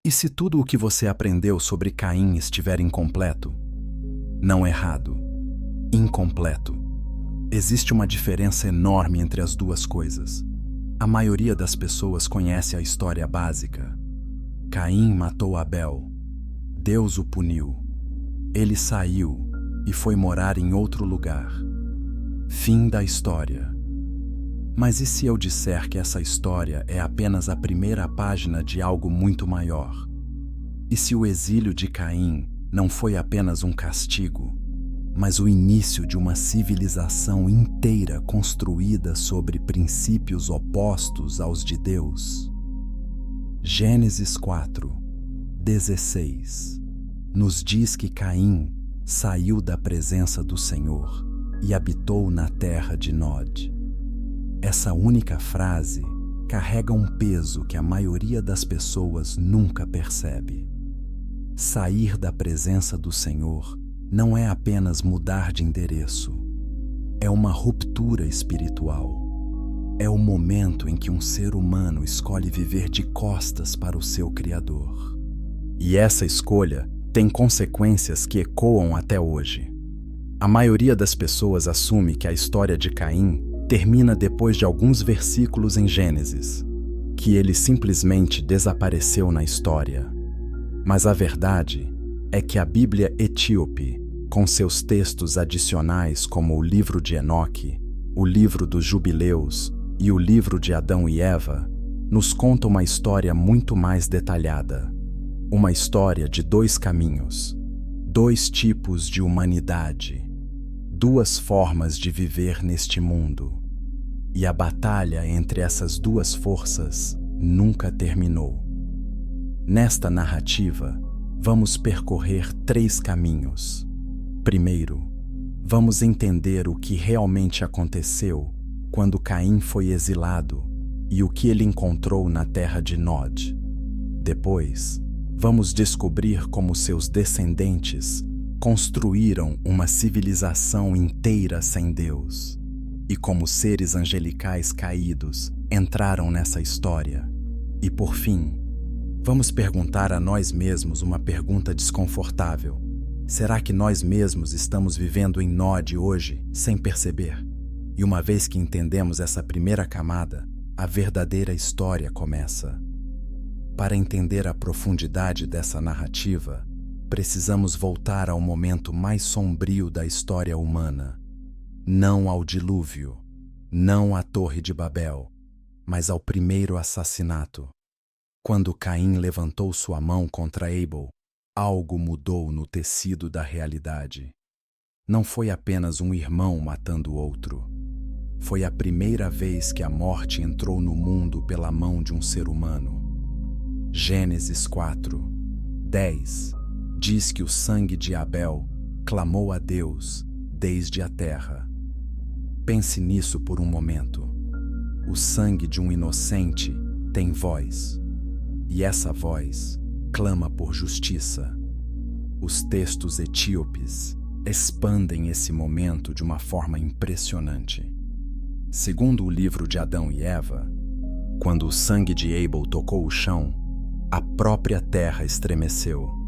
E se tudo o que você aprendeu sobre Caim estiver incompleto? Não errado, incompleto. Existe uma diferença enorme entre as duas coisas. A maioria das pessoas conhece a história básica. Caim matou Abel. Deus o puniu. Ele saiu e foi morar em outro lugar. Fim da história. Mas e se eu disser que essa história é apenas a primeira página de algo muito maior? E se o exílio de Caim não foi apenas um castigo, mas o início de uma civilização inteira construída sobre princípios opostos aos de Deus? Gênesis 4:16 nos diz que Caim saiu da presença do Senhor e habitou na terra de Nod. Essa única frase carrega um peso que a maioria das pessoas nunca percebe. Sair da presença do Senhor não é apenas mudar de endereço. É uma ruptura espiritual. É o momento em que um ser humano escolhe viver de costas para o seu Criador. E essa escolha tem consequências que ecoam até hoje. A maioria das pessoas assume que a história de Caim termina depois de alguns versículos em Gênesis, que ele simplesmente desapareceu na história. Mas a verdade é que a Bíblia etíope, com seus textos adicionais como o livro de Enoque, o livro dos Jubileus e o livro de Adão e Eva, nos conta uma história muito mais detalhada. Uma história de dois caminhos, dois tipos de humanidade, duas formas de viver neste mundo. E a batalha entre essas duas forças nunca terminou. Nesta narrativa, vamos percorrer 3 caminhos. Primeiro, vamos entender o que realmente aconteceu quando Caim foi exilado e o que ele encontrou na terra de Nod. Depois, vamos descobrir como seus descendentes construíram uma civilização inteira sem Deus e como seres angelicais caídos entraram nessa história. E por fim, vamos perguntar a nós mesmos uma pergunta desconfortável. Será que nós mesmos estamos vivendo em Nod hoje sem perceber? E uma vez que entendemos essa primeira camada, a verdadeira história começa. Para entender a profundidade dessa narrativa, precisamos voltar ao momento mais sombrio da história humana. Não ao dilúvio, não à Torre de Babel, mas ao primeiro assassinato. Quando Caim levantou sua mão contra Abel, algo mudou no tecido da realidade. Não foi apenas um irmão matando o outro. Foi a primeira vez que a morte entrou no mundo pela mão de um ser humano. Gênesis 4:10 diz que o sangue de Abel clamou a Deus desde a terra. Pense nisso por um momento. O sangue de um inocente tem voz, e essa voz clama por justiça. Os textos etíopes expandem esse momento de uma forma impressionante. Segundo o livro de Adão e Eva, quando o sangue de Abel tocou o chão, a própria terra estremeceu.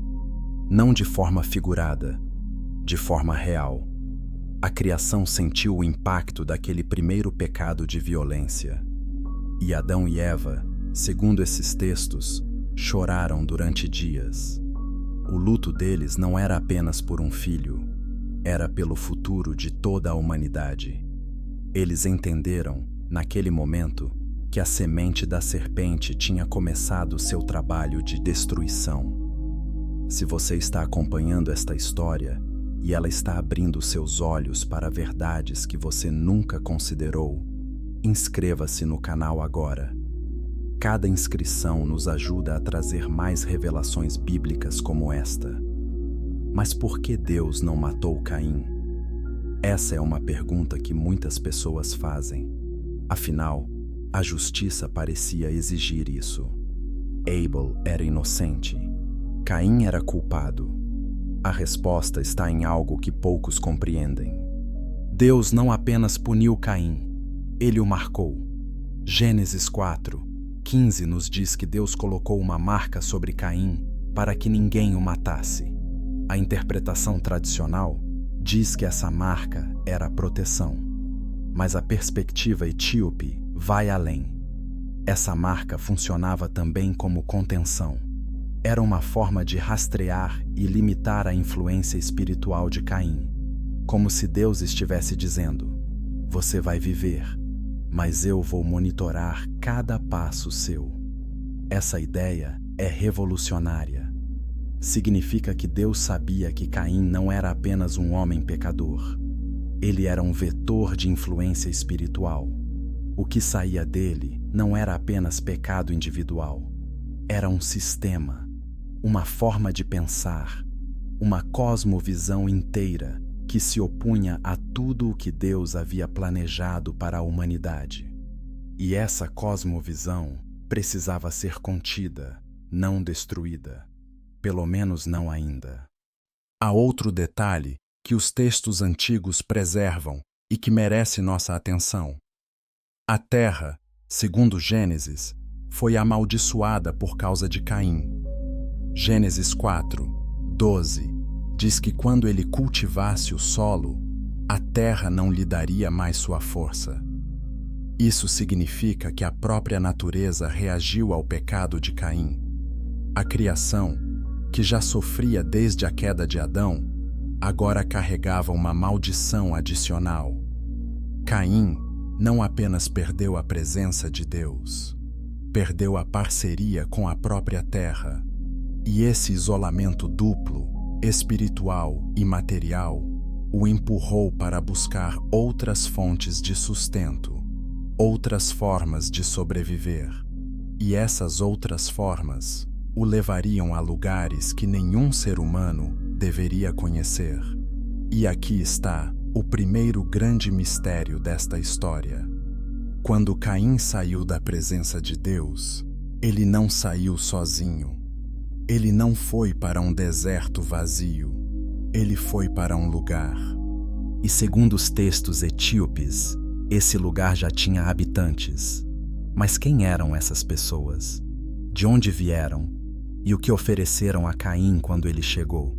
Não de forma figurada, de forma real. A criação sentiu o impacto daquele primeiro pecado de violência. E Adão e Eva, segundo esses textos, choraram durante dias. O luto deles não era apenas por um filho, era pelo futuro de toda a humanidade. Eles entenderam, naquele momento, que a semente da serpente tinha começado seu trabalho de destruição. Se você está acompanhando esta história e ela está abrindo seus olhos para verdades que você nunca considerou, inscreva-se no canal agora. Cada inscrição nos ajuda a trazer mais revelações bíblicas como esta. Mas por que Deus não matou Caim? Essa é uma pergunta que muitas pessoas fazem. Afinal, a justiça parecia exigir isso. Abel era inocente. Caim era culpado. A resposta está em algo que poucos compreendem. Deus não apenas puniu Caim, ele o marcou. Gênesis 4, 15 nos diz que Deus colocou uma marca sobre Caim para que ninguém o matasse. A interpretação tradicional diz que essa marca era a proteção, mas a perspectiva etíope vai além. Essa marca funcionava também como contenção. Era uma forma de rastrear e limitar a influência espiritual de Caim, como se Deus estivesse dizendo: você vai viver, mas eu vou monitorar cada passo seu. Essa ideia é revolucionária. Significa que Deus sabia que Caim não era apenas um homem pecador. Ele era um vetor de influência espiritual. O que saía dele não era apenas pecado individual. Era um sistema, uma forma de pensar, uma cosmovisão inteira que se opunha a tudo o que Deus havia planejado para a humanidade. E essa cosmovisão precisava ser contida, não destruída. Pelo menos não ainda. Há outro detalhe que os textos antigos preservam e que merece nossa atenção. A terra, segundo Gênesis, foi amaldiçoada por causa de Caim. Gênesis 4, 12 diz que quando ele cultivasse o solo, a terra não lhe daria mais sua força. Isso significa que a própria natureza reagiu ao pecado de Caim. A criação, que já sofria desde a queda de Adão, agora carregava uma maldição adicional. Caim não apenas perdeu a presença de Deus, perdeu a parceria com a própria terra. E esse isolamento duplo, espiritual e material, o empurrou para buscar outras fontes de sustento, outras formas de sobreviver. E essas outras formas o levariam a lugares que nenhum ser humano deveria conhecer. E aqui está o primeiro grande mistério desta história. Quando Caim saiu da presença de Deus, ele não saiu sozinho. Ele não foi para um deserto vazio. Ele foi para um lugar. E segundo os textos etíopes, esse lugar já tinha habitantes. Mas quem eram essas pessoas? De onde vieram? E o que ofereceram a Caim quando ele chegou?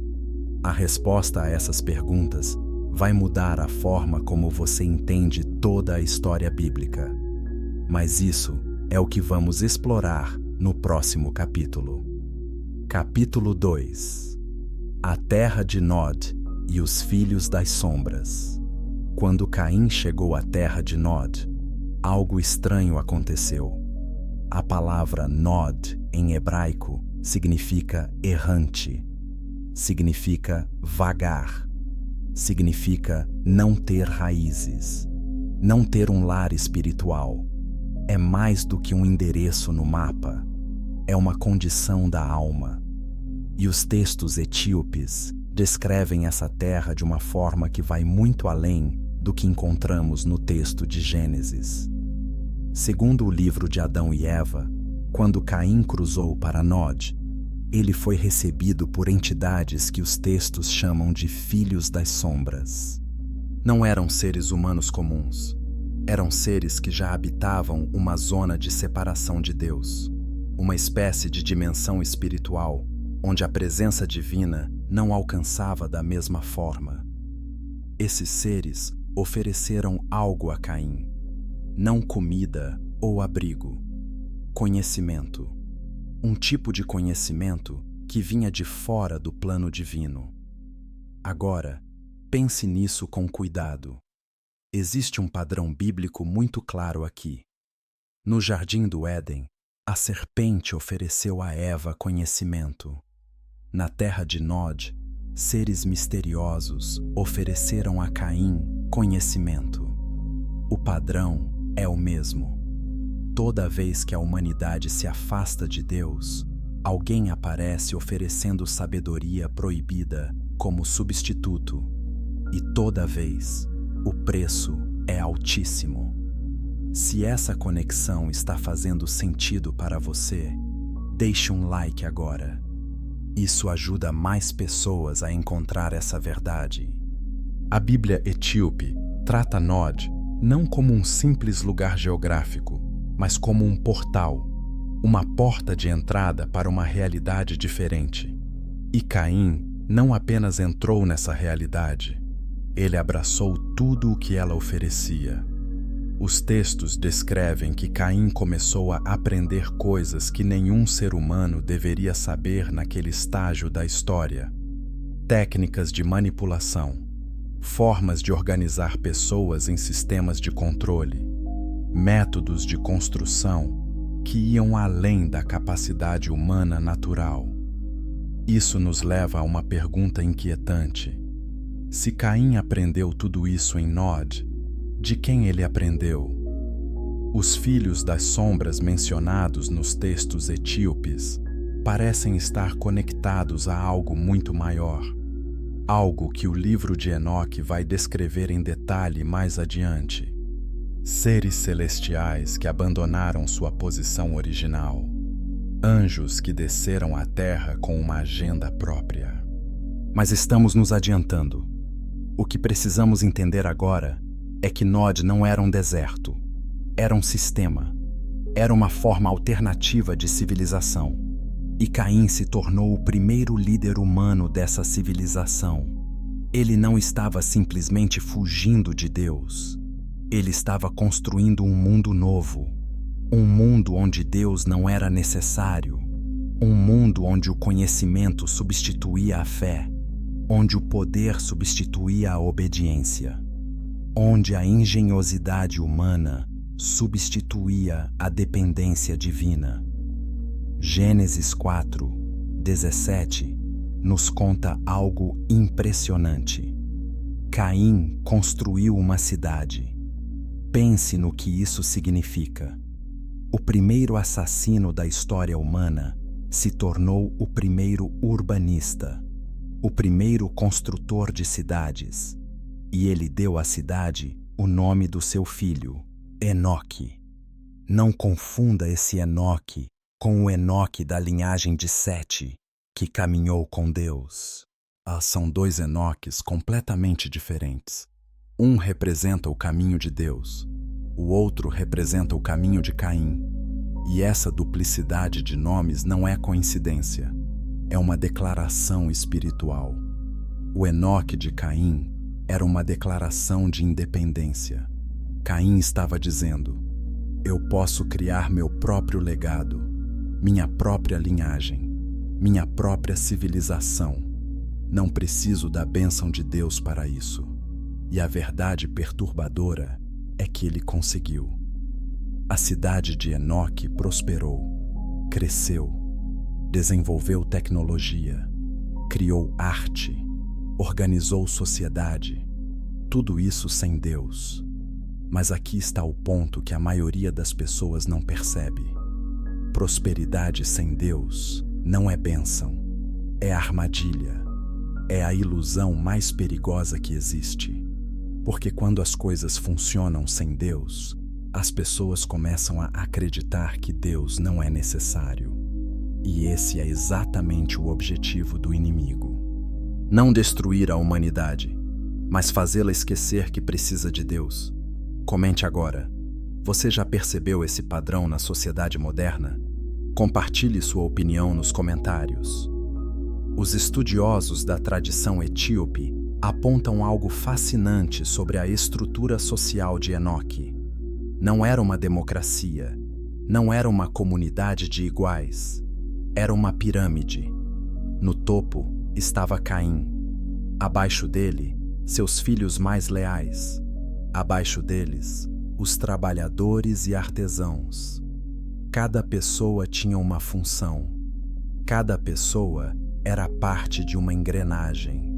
A resposta a essas perguntas vai mudar a forma como você entende toda a história bíblica. Mas isso é o que vamos explorar no próximo capítulo. Capítulo 2. A terra de Nod e os filhos das sombras. Quando Caim chegou à terra de Nod, algo estranho aconteceu. A palavra Nod, em hebraico, significa errante, significa vagar, significa não ter raízes, não ter um lar espiritual. É mais do que um endereço no mapa, é uma condição da alma. E os textos etíopes descrevem essa terra de uma forma que vai muito além do que encontramos no texto de Gênesis. Segundo o livro de Adão e Eva, quando Caim cruzou para Nod, ele foi recebido por entidades que os textos chamam de filhos das sombras. Não eram seres humanos comuns. Eram seres que já habitavam uma zona de separação de Deus, uma espécie de dimensão espiritual onde a presença divina não alcançava da mesma forma. Esses seres ofereceram algo a Caim, não comida ou abrigo, conhecimento. Um tipo de conhecimento que vinha de fora do plano divino. Agora, pense nisso com cuidado. Existe um padrão bíblico muito claro aqui. No Jardim do Éden, a serpente ofereceu a Eva conhecimento. Na terra de Nod, seres misteriosos ofereceram a Caim conhecimento. O padrão é o mesmo. Toda vez que a humanidade se afasta de Deus, alguém aparece oferecendo sabedoria proibida como substituto. E toda vez, o preço é altíssimo. Se essa conexão está fazendo sentido para você, deixe um like agora. Isso ajuda mais pessoas a encontrar essa verdade. A Bíblia etíope trata Nod não como um simples lugar geográfico, mas como um portal, uma porta de entrada para uma realidade diferente. E Caim não apenas entrou nessa realidade, ele abraçou tudo o que ela oferecia. Os textos descrevem que Caim começou a aprender coisas que nenhum ser humano deveria saber naquele estágio da história. Técnicas de manipulação, formas de organizar pessoas em sistemas de controle, métodos de construção que iam além da capacidade humana natural. Isso nos leva a uma pergunta inquietante. Se Caim aprendeu tudo isso em Nod, de quem ele aprendeu? Os filhos das sombras mencionados nos textos etíopes parecem estar conectados a algo muito maior, algo que o livro de Enoque vai descrever em detalhe mais adiante. Seres celestiais que abandonaram sua posição original, anjos que desceram à terra com uma agenda própria. Mas estamos nos adiantando. O que precisamos entender agora é que Nod não era um deserto, era um sistema, era uma forma alternativa de civilização. E Caim se tornou o primeiro líder humano dessa civilização. Ele não estava simplesmente fugindo de Deus. Ele estava construindo um mundo novo, um mundo onde Deus não era necessário, um mundo onde o conhecimento substituía a fé, onde o poder substituía a obediência, onde a engenhosidade humana substituía a dependência divina. Gênesis 4:17 nos conta algo impressionante. Caim construiu uma cidade. Pense no que isso significa. O primeiro assassino da história humana se tornou o primeiro urbanista, o primeiro construtor de cidades, e ele deu à cidade o nome do seu filho, Enoque. Não confunda esse Enoque com o Enoque da linhagem de Sete, que caminhou com Deus. São dois Enoques completamente diferentes. Um representa o caminho de Deus, o outro representa o caminho de Caim. E essa duplicidade de nomes não é coincidência, é uma declaração espiritual. O Enoque de Caim era uma declaração de independência. Caim estava dizendo: eu posso criar meu próprio legado, minha própria linhagem, minha própria civilização. Não preciso da bênção de Deus para isso. E a verdade perturbadora é que ele conseguiu. A cidade de Enoque prosperou, cresceu, desenvolveu tecnologia, criou arte, organizou sociedade, tudo isso sem Deus. Mas aqui está o ponto que a maioria das pessoas não percebe. Prosperidade sem Deus não é bênção, é armadilha, é a ilusão mais perigosa que existe. Porque quando as coisas funcionam sem Deus, as pessoas começam a acreditar que Deus não é necessário. E esse é exatamente o objetivo do inimigo. Não destruir a humanidade, mas fazê-la esquecer que precisa de Deus. Comente agora. Você já percebeu esse padrão na sociedade moderna? Compartilhe sua opinião nos comentários. Os estudiosos da tradição etíope apontam algo fascinante sobre a estrutura social de Enoque. Não era uma democracia, não era uma comunidade de iguais, era uma pirâmide. No topo estava Caim, abaixo dele, seus filhos mais leais, abaixo deles, os trabalhadores e artesãos. Cada pessoa tinha uma função, cada pessoa era parte de uma engrenagem.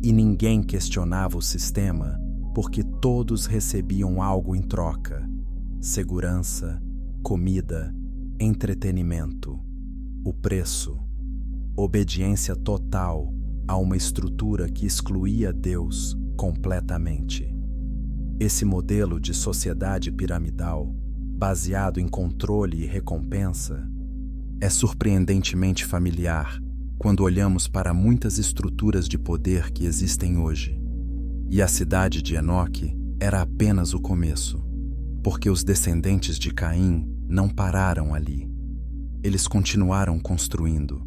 E ninguém questionava o sistema porque todos recebiam algo em troca: segurança, comida, entretenimento. O preço: obediência total a uma estrutura que excluía Deus completamente. Esse modelo de sociedade piramidal, baseado em controle e recompensa, é surpreendentemente familiar quando olhamos para muitas estruturas de poder que existem hoje. E a cidade de Enoque era apenas o começo, porque os descendentes de Caim não pararam ali. Eles continuaram construindo,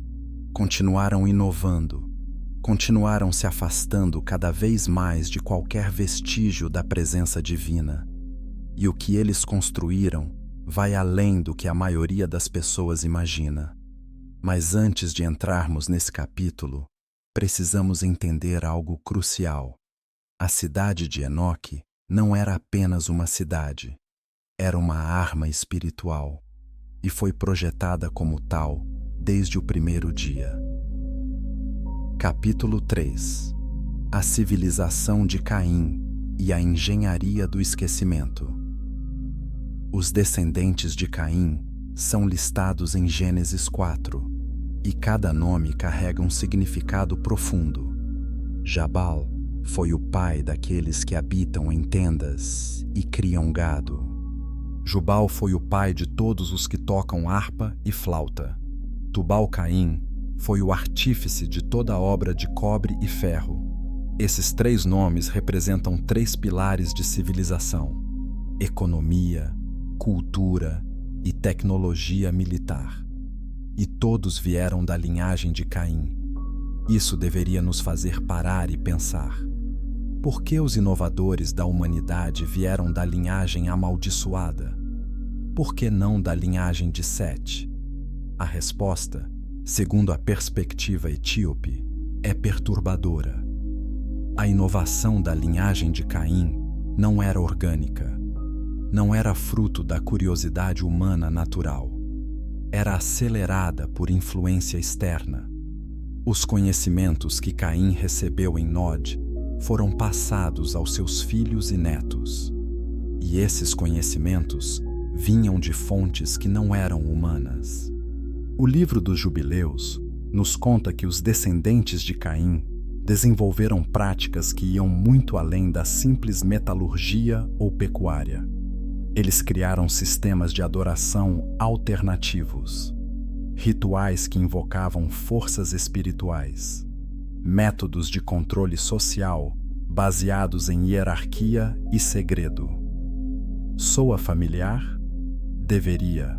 continuaram inovando, continuaram se afastando cada vez mais de qualquer vestígio da presença divina. E o que eles construíram vai além do que a maioria das pessoas imagina. Mas antes de entrarmos nesse capítulo, precisamos entender algo crucial. A cidade de Enoque não era apenas uma cidade, era uma arma espiritual e foi projetada como tal desde o primeiro dia. Capítulo 3. A civilização de Caim e a engenharia do esquecimento. Os descendentes de Caim são listados em Gênesis 4, e cada nome carrega um significado profundo. Jabal foi o pai daqueles que habitam em tendas e criam gado. Jubal foi o pai de todos os que tocam harpa e flauta. Tubal-Caim foi o artífice de toda a obra de cobre e ferro. Esses 3 nomes representam 3 pilares de civilização: economia, cultura e tecnologia militar. E todos vieram da linhagem de Caim. Isso deveria nos fazer parar e pensar: por que os inovadores da humanidade vieram da linhagem amaldiçoada? Por que não da linhagem de Sete? A resposta, segundo a perspectiva etíope, é perturbadora. A inovação da linhagem de Caim não era orgânica, não era fruto da curiosidade humana natural. Era acelerada por influência externa. Os conhecimentos que Caim recebeu em Nod foram passados aos seus filhos e netos. E esses conhecimentos vinham de fontes que não eram humanas. O livro dos Jubileus nos conta que os descendentes de Caim desenvolveram práticas que iam muito além da simples metalurgia ou pecuária. Eles criaram sistemas de adoração alternativos, rituais que invocavam forças espirituais, métodos de controle social baseados em hierarquia e segredo. Soa familiar? Deveria,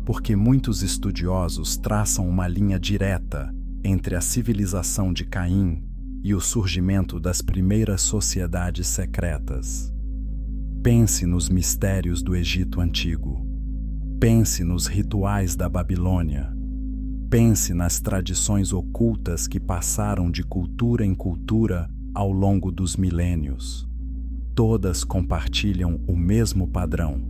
porque muitos estudiosos traçam uma linha direta entre a civilização de Caim e o surgimento das primeiras sociedades secretas. Pense nos mistérios do Egito Antigo. Pense nos rituais da Babilônia. Pense nas tradições ocultas que passaram de cultura em cultura ao longo dos milênios. Todas compartilham o mesmo padrão: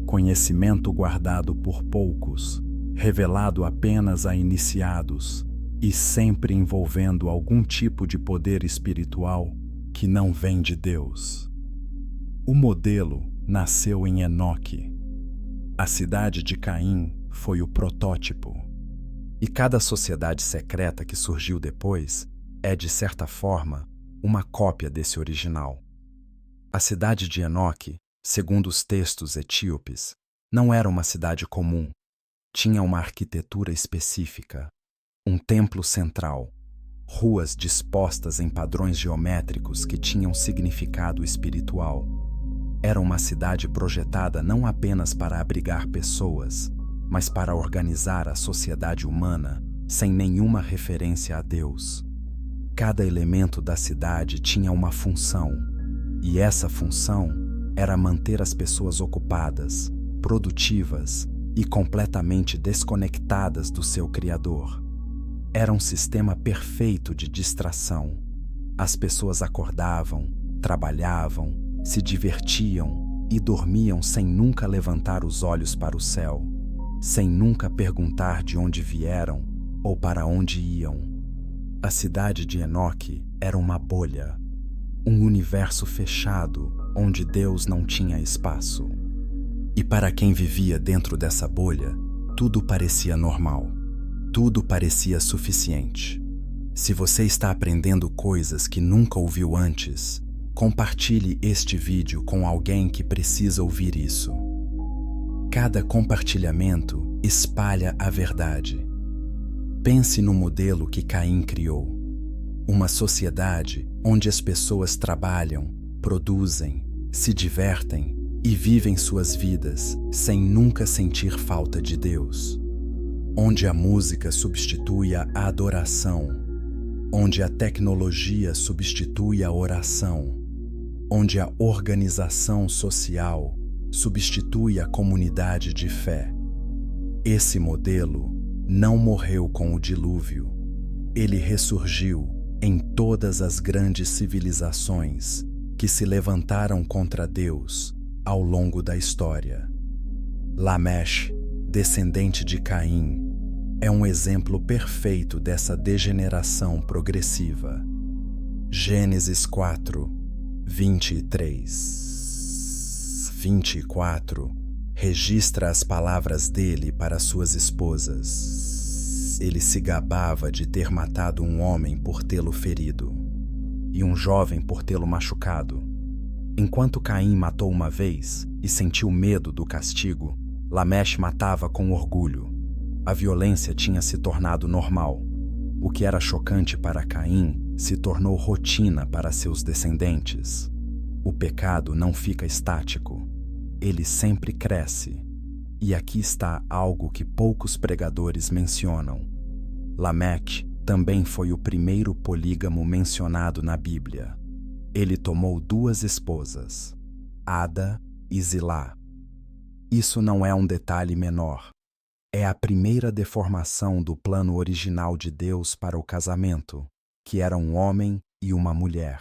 conhecimento guardado por poucos, revelado apenas a iniciados e sempre envolvendo algum tipo de poder espiritual que não vem de Deus. O modelo nasceu em Enoque. A cidade de Caim foi o protótipo. E cada sociedade secreta que surgiu depois é, de certa forma, uma cópia desse original. A cidade de Enoque, segundo os textos etíopes, não era uma cidade comum. Tinha uma arquitetura específica, um templo central, ruas dispostas em padrões geométricos que tinham significado espiritual. Era uma cidade projetada não apenas para abrigar pessoas, mas para organizar a sociedade humana sem nenhuma referência a Deus. Cada elemento da cidade tinha uma função, e essa função era manter as pessoas ocupadas, produtivas e completamente desconectadas do seu Criador. Era um sistema perfeito de distração. As pessoas acordavam, trabalhavam, se divertiam e dormiam sem nunca levantar os olhos para o céu, sem nunca perguntar de onde vieram ou para onde iam. A cidade de Enoque era uma bolha, um universo fechado onde Deus não tinha espaço. E para quem vivia dentro dessa bolha, tudo parecia normal, tudo parecia suficiente. Se você está aprendendo coisas que nunca ouviu antes, compartilhe este vídeo com alguém que precisa ouvir isso. Cada compartilhamento espalha a verdade. Pense no modelo que Caim criou. Uma sociedade onde as pessoas trabalham, produzem, se divertem e vivem suas vidas sem nunca sentir falta de Deus. onde a música substitui a adoração, onde a tecnologia substitui a oração, onde a organização social substitui a comunidade de fé. Esse modelo não morreu com o dilúvio. Ele ressurgiu em todas as grandes civilizações que se levantaram contra Deus ao longo da história. Lameche, descendente de Caim, é um exemplo perfeito dessa degeneração progressiva. Gênesis 4, 23, 24 registra as palavras dele para suas esposas. Ele se gabava de ter matado um homem por tê-lo ferido e um jovem por tê-lo machucado. Enquanto Caim matou uma vez e sentiu medo do castigo, Lameche matava com orgulho. A violência tinha se tornado normal. O que era chocante para Caim se tornou rotina para seus descendentes. O pecado não fica estático. Ele sempre cresce. E aqui está algo que poucos pregadores mencionam. Lameque também foi o primeiro polígamo mencionado na Bíblia. Ele tomou 2 esposas, Ada e Zilá. Isso não é um detalhe menor. É a primeira deformação do plano original de Deus para o casamento, que era um homem e uma mulher.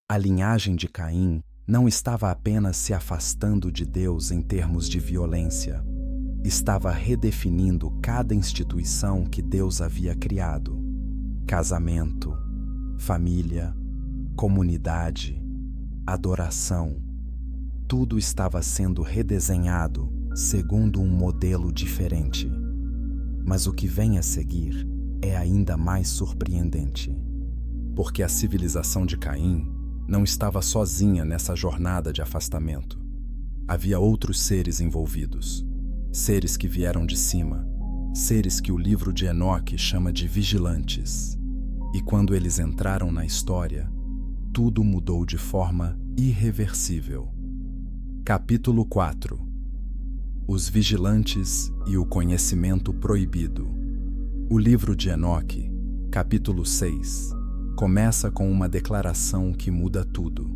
A linhagem de Caim não estava apenas se afastando de Deus em termos de violência. Estava redefinindo cada instituição que Deus havia criado: casamento, família, comunidade, adoração. Tudo estava sendo redesenhado segundo um modelo diferente. Mas o que vem a seguir é ainda mais surpreendente. Porque a civilização de Caim não estava sozinha nessa jornada de afastamento. Havia outros seres envolvidos. Seres que vieram de cima. Seres que o livro de Enoque chama de vigilantes. E quando eles entraram na história, tudo mudou de forma irreversível. Capítulo 4. Os vigilantes e o conhecimento proibido. O livro de Enoque, capítulo 6, começa com uma declaração que muda tudo.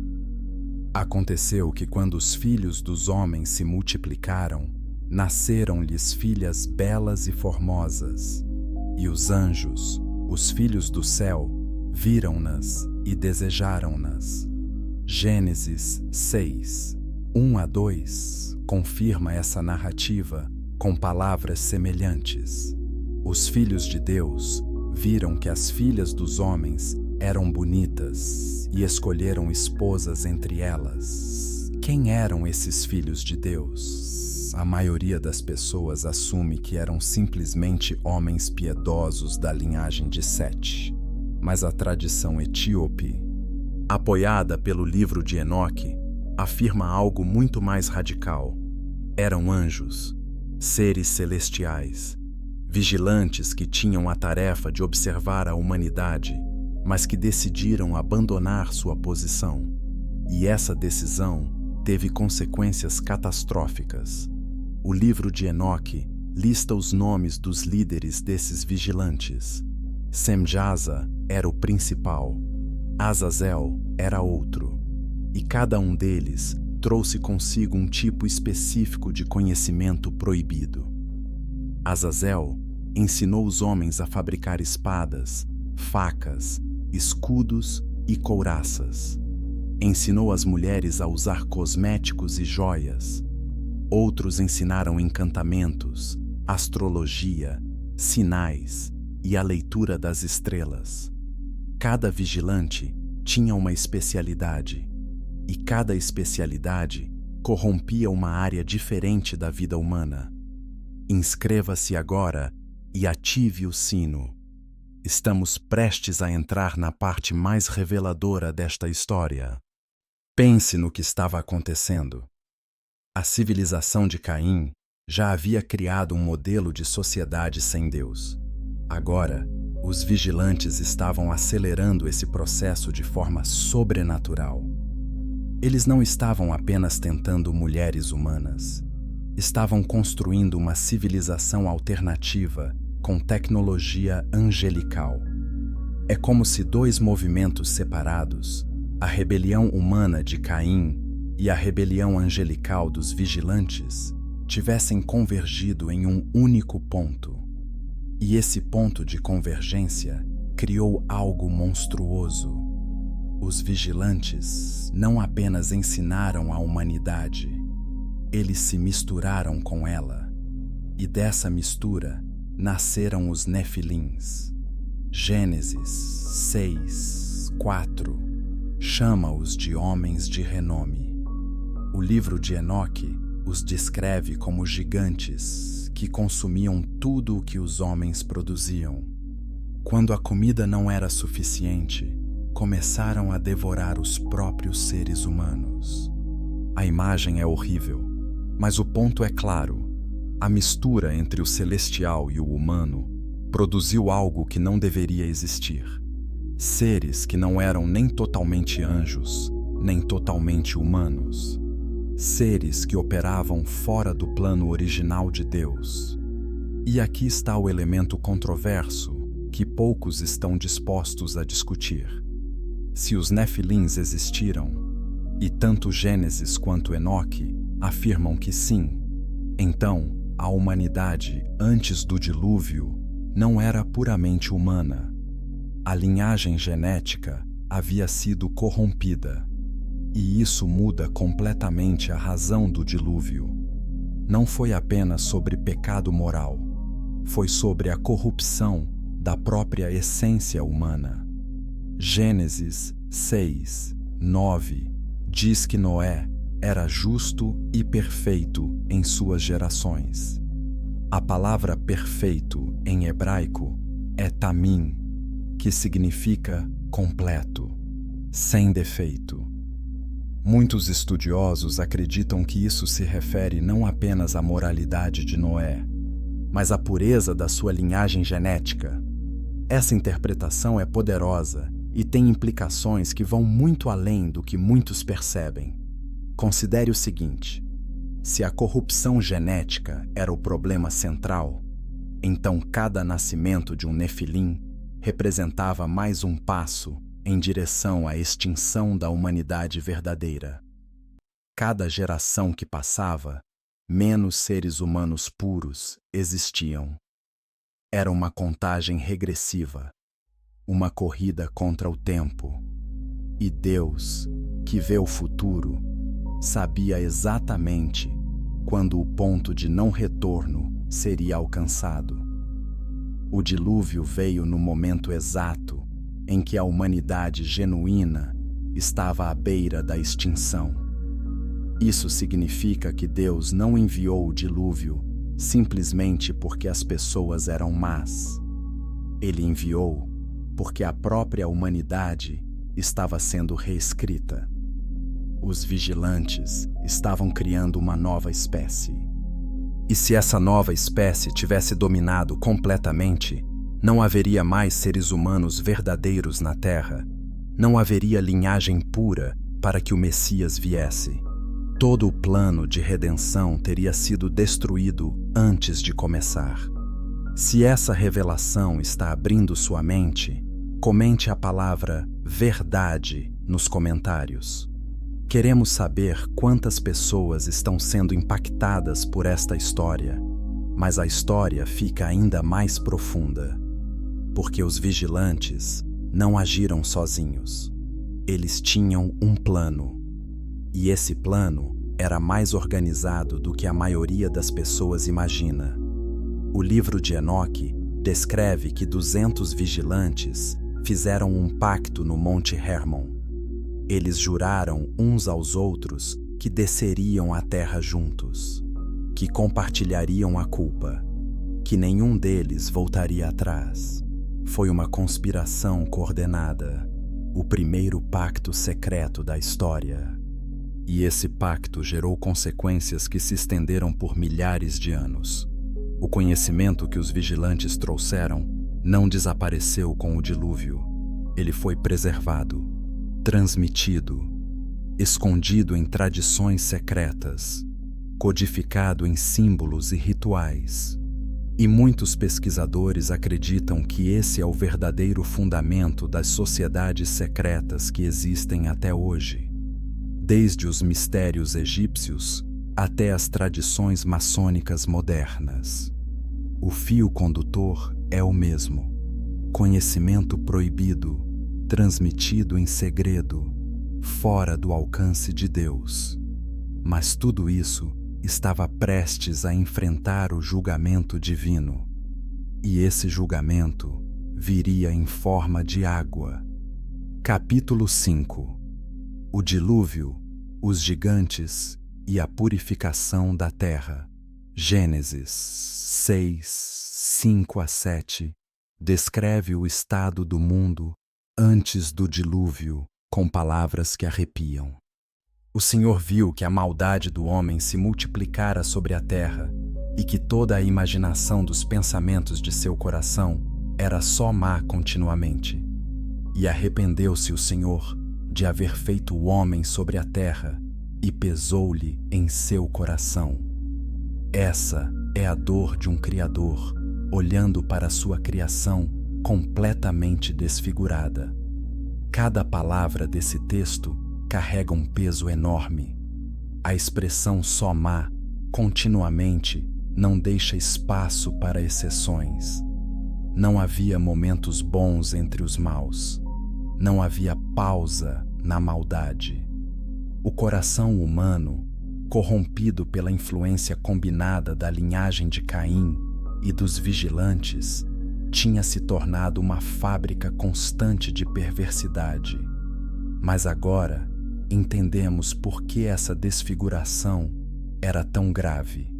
Aconteceu que quando os filhos dos homens se multiplicaram, nasceram-lhes filhas belas e formosas, e os anjos, os filhos do céu, viram-nas e desejaram-nas. Gênesis 6, 1 a 2 confirma essa narrativa com palavras semelhantes. Os filhos de Deus viram que as filhas dos homens eram bonitas e escolheram esposas entre elas. Quem eram esses filhos de Deus? A maioria das pessoas assume que eram simplesmente homens piedosos da linhagem de Sete. Mas a tradição etíope, apoiada pelo livro de Enoque, afirma algo muito mais radical. Eram anjos, seres celestiais, vigilantes que tinham a tarefa de observar a humanidade, mas que decidiram abandonar sua posição. E essa decisão teve consequências catastróficas. O livro de Enoque lista os nomes dos líderes desses vigilantes. Semjaza era o principal, Azazel era outro, e cada um deles trouxe consigo um tipo específico de conhecimento proibido. Azazel ensinou os homens a fabricar espadas, facas, escudos e couraças. Ensinou as mulheres a usar cosméticos e joias. Outros ensinaram encantamentos, astrologia, sinais e a leitura das estrelas. Cada vigilante tinha uma especialidade, e cada especialidade corrompia uma área diferente da vida humana. Inscreva-se agora e ative o sino. Estamos prestes a entrar na parte mais reveladora desta história. Pense no que estava acontecendo. A civilização de Caim já havia criado um modelo de sociedade sem Deus. Agora, os vigilantes estavam acelerando esse processo de forma sobrenatural. Eles não estavam apenas tentando mulheres humanas. estavam construindo uma civilização alternativa com tecnologia angelical. É como se dois movimentos separados, a rebelião humana de Caim e a rebelião angelical dos vigilantes, tivessem convergido em um único ponto. E esse ponto de convergência criou algo monstruoso. Os vigilantes não apenas ensinaram a humanidade, eles se misturaram com ela. E dessa mistura nasceram os Nefilins. Gênesis 6:4 chama-os de homens de renome. O livro de Enoque os descreve como gigantes que consumiam tudo o que os homens produziam. Quando a comida não era suficiente, começaram a devorar os próprios seres humanos. A imagem é horrível, mas o ponto é claro. A mistura entre o celestial e o humano produziu algo que não deveria existir. Seres que não eram nem totalmente anjos, nem totalmente humanos. Seres que operavam fora do plano original de Deus. E aqui está o elemento controverso que poucos estão dispostos a discutir. Se os Nefilins existiram, e tanto Gênesis quanto Enoque afirmam que sim, então a humanidade antes do dilúvio não era puramente humana. A linhagem genética havia sido corrompida. E isso muda completamente a razão do dilúvio. Não foi apenas sobre pecado moral, foi sobre a corrupção da própria essência humana. Gênesis 6:9 diz que Noé era justo e perfeito em suas gerações. A palavra perfeito em hebraico é tamim, que significa completo, sem defeito. Muitos estudiosos acreditam que isso se refere não apenas à moralidade de Noé, mas à pureza da sua linhagem genética. Essa interpretação é poderosa e tem implicações que vão muito além do que muitos percebem. Considere o seguinte: se a corrupção genética era o problema central, então cada nascimento de um Nefilim representava mais um passo em direção à extinção da humanidade verdadeira. Cada geração que passava, menos seres humanos puros existiam. Era uma contagem regressiva, uma corrida contra o tempo. E Deus, que vê o futuro, sabia exatamente quando o ponto de não retorno seria alcançado. O dilúvio veio no momento exato em que a humanidade genuína estava à beira da extinção. Isso significa que Deus não enviou o dilúvio simplesmente porque as pessoas eram más. Ele enviou porque a própria humanidade estava sendo reescrita. Os vigilantes estavam criando uma nova espécie. E se essa nova espécie tivesse dominado completamente, não haveria mais seres humanos verdadeiros na Terra. Não haveria linhagem pura para que o Messias viesse. Todo o plano de redenção teria sido destruído antes de começar. Se essa revelação está abrindo sua mente, comente a palavra verdade nos comentários. Queremos saber quantas pessoas estão sendo impactadas por esta história, mas a história fica ainda mais profunda. Porque os vigilantes não agiram sozinhos. Eles tinham um plano. E esse plano era mais organizado do que a maioria das pessoas imagina. O livro de Enoque descreve que 200 vigilantes fizeram um pacto no Monte Hermon. Eles juraram uns aos outros que desceriam à terra juntos, que compartilhariam a culpa, que nenhum deles voltaria atrás. Foi uma conspiração coordenada, o primeiro pacto secreto da história. E esse pacto gerou consequências que se estenderam por milhares de anos. O conhecimento que os vigilantes trouxeram não desapareceu com o dilúvio. Ele foi preservado, transmitido, escondido em tradições secretas, codificado em símbolos e rituais. E muitos pesquisadores acreditam que esse é o verdadeiro fundamento das sociedades secretas que existem até hoje, desde os mistérios egípcios até as tradições maçônicas modernas. O fio condutor é o mesmo: conhecimento proibido, transmitido em segredo, fora do alcance de Deus. Mas tudo isso estava prestes a enfrentar o julgamento divino. E esse julgamento viria em forma de água. Capítulo 5. O dilúvio, os gigantes e a purificação da terra. Gênesis 6, 5 a 7 descreve o estado do mundo antes do dilúvio com palavras que arrepiam. O Senhor viu que a maldade do homem se multiplicara sobre a terra e que toda a imaginação dos pensamentos de seu coração era só má continuamente. E arrependeu-se o Senhor de haver feito o homem sobre a terra e pesou-lhe em seu coração. Essa é a dor de um Criador olhando para sua criação completamente desfigurada. Cada palavra desse texto carrega um peso enorme. A expressão só má, continuamente, não deixa espaço para exceções. Não havia momentos bons entre os maus. Não havia pausa na maldade. O coração humano, corrompido pela influência combinada da linhagem de Caim e dos vigilantes, tinha se tornado uma fábrica constante de perversidade. Mas agora, entendemos por que essa desfiguração era tão grave.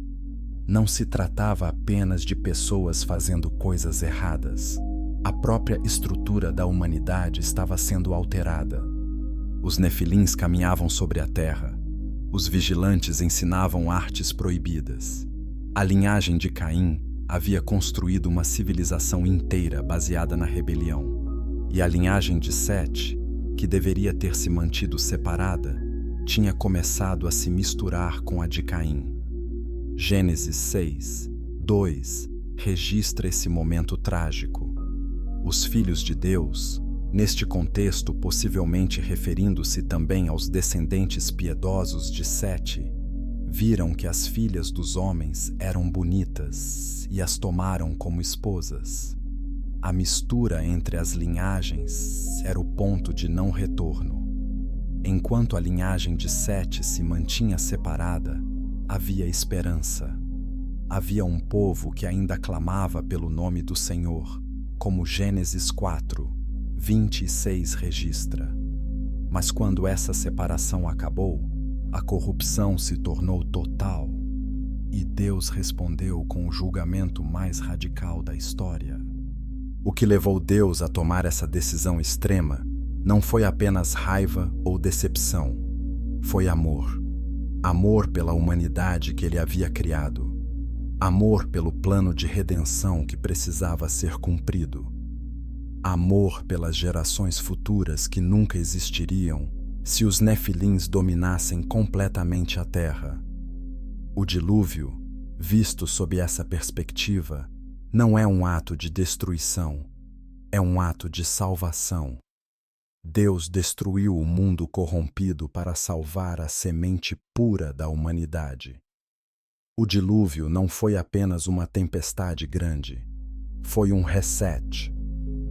Não se tratava apenas de pessoas fazendo coisas erradas. A própria estrutura da humanidade estava sendo alterada. Os nefilins caminhavam sobre a terra. Os vigilantes ensinavam artes proibidas. A linhagem de Caim havia construído uma civilização inteira baseada na rebelião. E a linhagem de Sete, que deveria ter se mantido separada, tinha começado a se misturar com a de Caim. Gênesis 6, 2 registra esse momento trágico. Os filhos de Deus, neste contexto possivelmente referindo-se também aos descendentes piedosos de Sete, viram que as filhas dos homens eram bonitas e as tomaram como esposas. A mistura entre as linhagens era o ponto de não retorno. Enquanto a linhagem de Sete se mantinha separada, havia esperança. Havia um povo que ainda clamava pelo nome do Senhor, como Gênesis 4, 26 registra. Mas quando essa separação acabou, a corrupção se tornou total, e Deus respondeu com o julgamento mais radical da história. O que levou Deus a tomar essa decisão extrema não foi apenas raiva ou decepção, foi amor. Amor pela humanidade que ele havia criado. Amor pelo plano de redenção que precisava ser cumprido. Amor pelas gerações futuras que nunca existiriam se os nefilins dominassem completamente a terra. O dilúvio, visto sob essa perspectiva, não é um ato de destruição, é um ato de salvação. Deus destruiu o mundo corrompido para salvar a semente pura da humanidade. O dilúvio não foi apenas uma tempestade grande, foi um reset,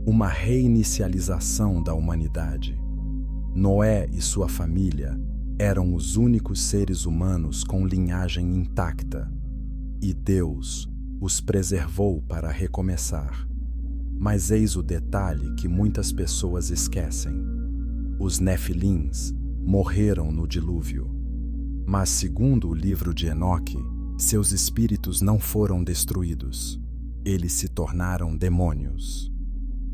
uma reinicialização da humanidade. Noé e sua família eram os únicos seres humanos com linhagem intacta, e Deus os preservou para recomeçar. Mas eis o detalhe que muitas pessoas esquecem. Os nefilins morreram no dilúvio. Mas, segundo o livro de Enoque, seus espíritos não foram destruídos. Eles se tornaram demônios.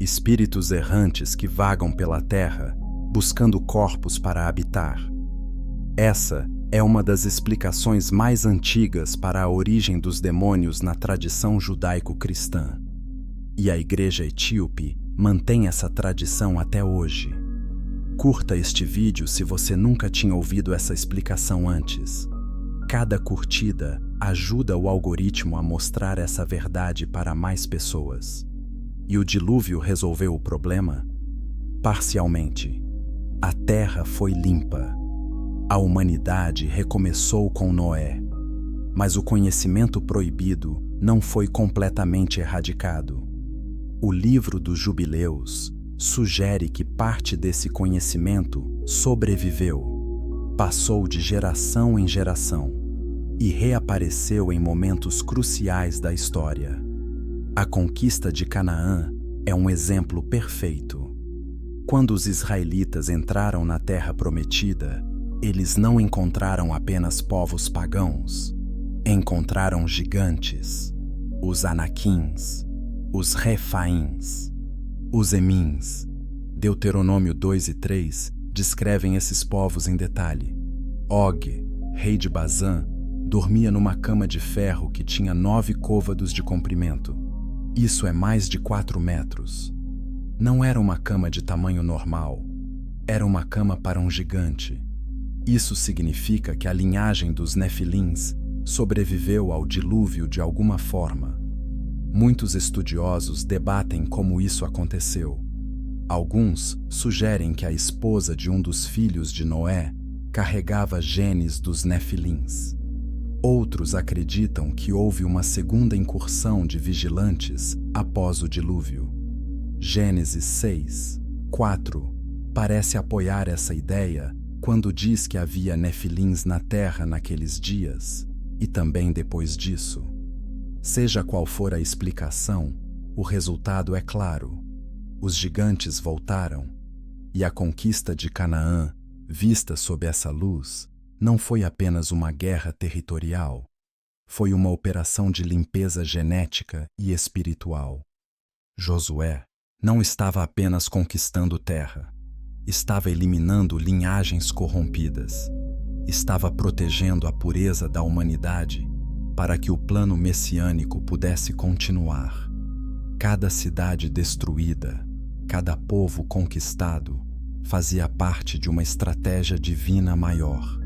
Espíritos errantes que vagam pela terra, buscando corpos para habitar. Essa é uma das explicações mais antigas para a origem dos demônios na tradição judaico-cristã. E a Igreja Etíope mantém essa tradição até hoje. Curta este vídeo se você nunca tinha ouvido essa explicação antes. Cada curtida ajuda o algoritmo a mostrar essa verdade para mais pessoas. E o dilúvio resolveu o problema? Parcialmente. A terra foi limpa. A humanidade recomeçou com Noé. Mas o conhecimento proibido não foi completamente erradicado. O livro dos Jubileus sugere que parte desse conhecimento sobreviveu, passou de geração em geração e reapareceu em momentos cruciais da história. A conquista de Canaã é um exemplo perfeito. Quando os israelitas entraram na Terra Prometida, eles não encontraram apenas povos pagãos. Encontraram gigantes, os Anaquins, os Refaíns, os Emins. Deuteronômio 2 e 3 descrevem esses povos em detalhe. Og, rei de Bazã, dormia numa cama de ferro que tinha 9 côvados de comprimento. Isso é mais de 4 metros. Não era uma cama de tamanho normal, era uma cama para um gigante. Isso significa que a linhagem dos Nefilins sobreviveu ao dilúvio de alguma forma. Muitos estudiosos debatem como isso aconteceu. Alguns sugerem que a esposa de um dos filhos de Noé carregava genes dos Nefilins. Outros acreditam que houve uma segunda incursão de vigilantes após o dilúvio. Gênesis 6, 4 parece apoiar essa ideia quando diz que havia Nefilins na terra naqueles dias e também depois disso. Seja qual for a explicação, o resultado é claro. Os gigantes voltaram, e a conquista de Canaã, vista sob essa luz, não foi apenas uma guerra territorial, foi uma operação de limpeza genética e espiritual. Josué não estava apenas conquistando terra, estava eliminando linhagens corrompidas, estava protegendo a pureza da humanidade para que o plano messiânico pudesse continuar. Cada cidade destruída, cada povo conquistado, fazia parte de uma estratégia divina maior.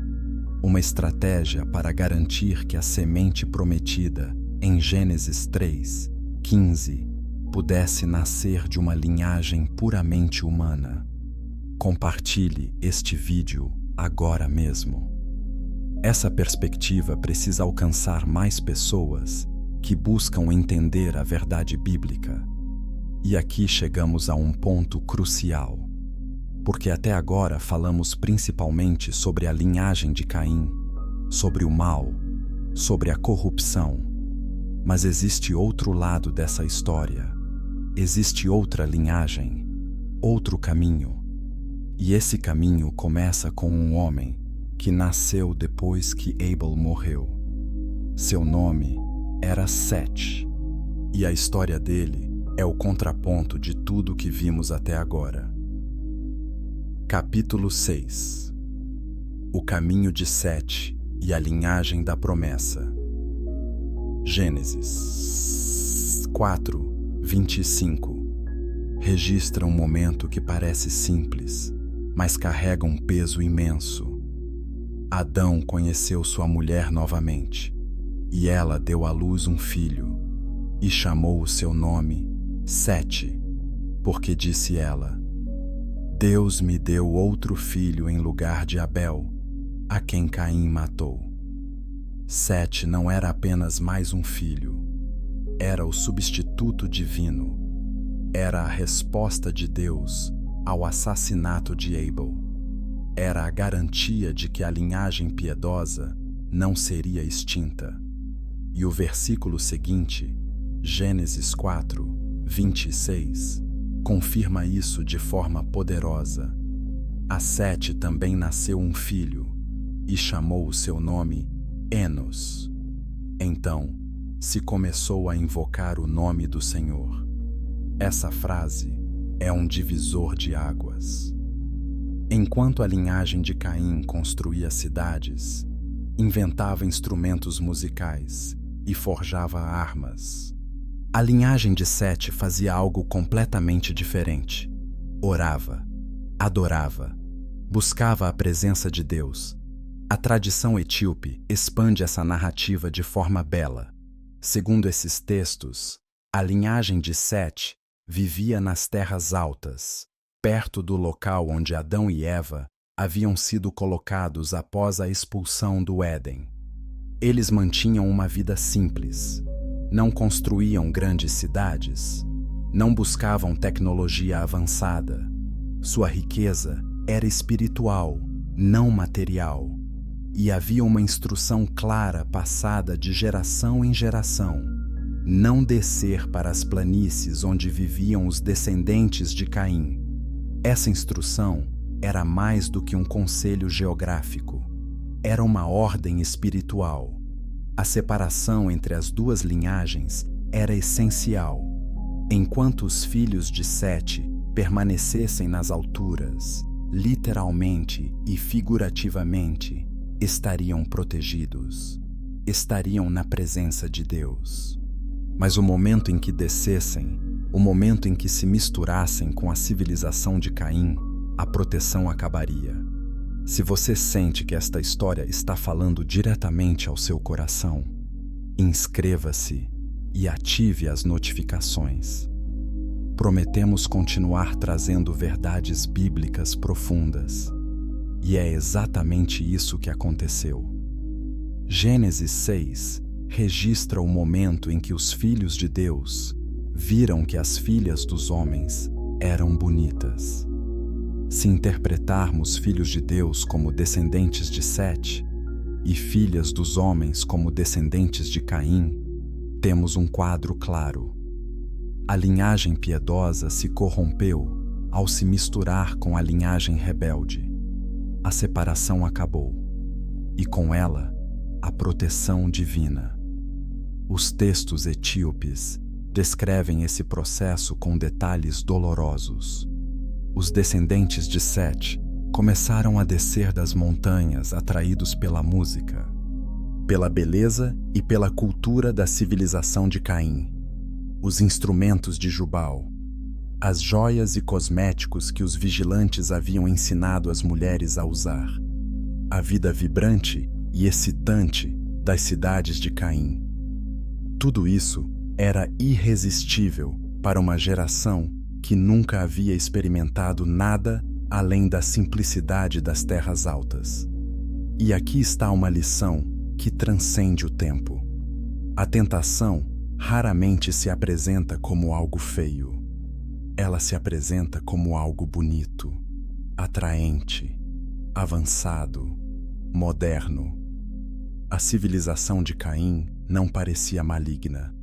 Uma estratégia para garantir que a semente prometida, em Gênesis 3, 15, pudesse nascer de uma linhagem puramente humana. Compartilhe este vídeo agora mesmo. Essa perspectiva precisa alcançar mais pessoas que buscam entender a verdade bíblica. E aqui chegamos a um ponto crucial, porque até agora falamos principalmente sobre a linhagem de Caim, sobre o mal, sobre a corrupção. Mas existe outro lado dessa história. Existe outra linhagem, outro caminho. E esse caminho começa com um homem que nasceu depois que Abel morreu. Seu nome era Sete, e a história dele é o contraponto de tudo que vimos até agora. Capítulo 6. O caminho de Sete e a linhagem da promessa. Gênesis 4, 25. Registra um momento que parece simples, mas carrega um peso imenso. Adão conheceu sua mulher novamente, e ela deu à luz um filho, e chamou o seu nome Sete, porque disse ela: Deus me deu outro filho em lugar de Abel, a quem Caim matou. Sete não era apenas mais um filho, era o substituto divino, era a resposta de Deus ao assassinato de Abel. Era a garantia de que a linhagem piedosa não seria extinta. E o versículo seguinte, Gênesis 4, 26, confirma isso de forma poderosa. A Sete também nasceu um filho, e chamou o seu nome Enos. Então, se começou a invocar o nome do Senhor. Essa frase é um divisor de águas. Enquanto a linhagem de Caim construía cidades, inventava instrumentos musicais e forjava armas, a linhagem de Sete fazia algo completamente diferente. Orava, adorava, buscava a presença de Deus, A tradição etíope expande essa narrativa de forma bela. Segundo esses textos, a linhagem de Sete vivia nas terras altas, perto do local onde Adão e Eva haviam sido colocados após a expulsão do Éden. Eles mantinham uma vida simples, não construíam grandes cidades, não buscavam tecnologia avançada. Sua riqueza era espiritual, não material, e havia uma instrução clara passada de geração em geração: não descer para as planícies onde viviam os descendentes de Caim. Essa instrução era mais do que um conselho geográfico. Era uma ordem espiritual. A separação entre as duas linhagens era essencial. Enquanto os filhos de Sete permanecessem nas alturas, literalmente e figurativamente, estariam protegidos, estariam na presença de Deus. Mas o momento em que descessem, o momento em que se misturassem com a civilização de Caim, a proteção acabaria. Se você sente que esta história está falando diretamente ao seu coração, inscreva-se e ative as notificações. Prometemos continuar trazendo verdades bíblicas profundas. E é exatamente isso que aconteceu. Gênesis 6 registra o momento em que os filhos de Deus viram que as filhas dos homens eram bonitas. Se interpretarmos filhos de Deus como descendentes de Sete e filhas dos homens como descendentes de Caim, temos um quadro claro. A linhagem piedosa se corrompeu ao se misturar com a linhagem rebelde. A separação acabou, e com ela, a proteção divina. Os textos etíopes descrevem esse processo com detalhes dolorosos. Os descendentes de Sete começaram a descer das montanhas atraídos pela música, pela beleza e pela cultura da civilização de Caim. Os instrumentos de Jubal, as joias e cosméticos que os vigilantes haviam ensinado as mulheres a usar, a vida vibrante e excitante das cidades de Caim. Tudo isso era irresistível para uma geração que nunca havia experimentado nada além da simplicidade das terras altas. E aqui está uma lição que transcende o tempo. A tentação raramente se apresenta como algo feio. Ela se apresenta como algo bonito, atraente, avançado, moderno. A civilização de Caim não parecia maligna,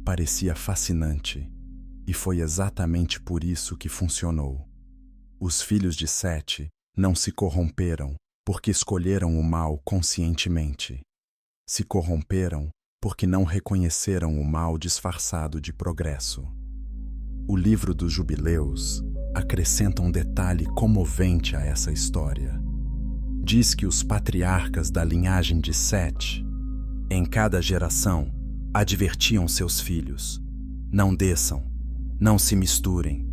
parecia fascinante, e foi exatamente por isso que funcionou. Os filhos de Sete não se corromperam porque escolheram o mal conscientemente. Se corromperam porque não reconheceram o mal disfarçado de progresso. O livro dos Jubileus acrescenta um detalhe comovente a essa história. Diz que os patriarcas da linhagem de Sete, em cada geração, advertiam seus filhos: não desçam, não se misturem,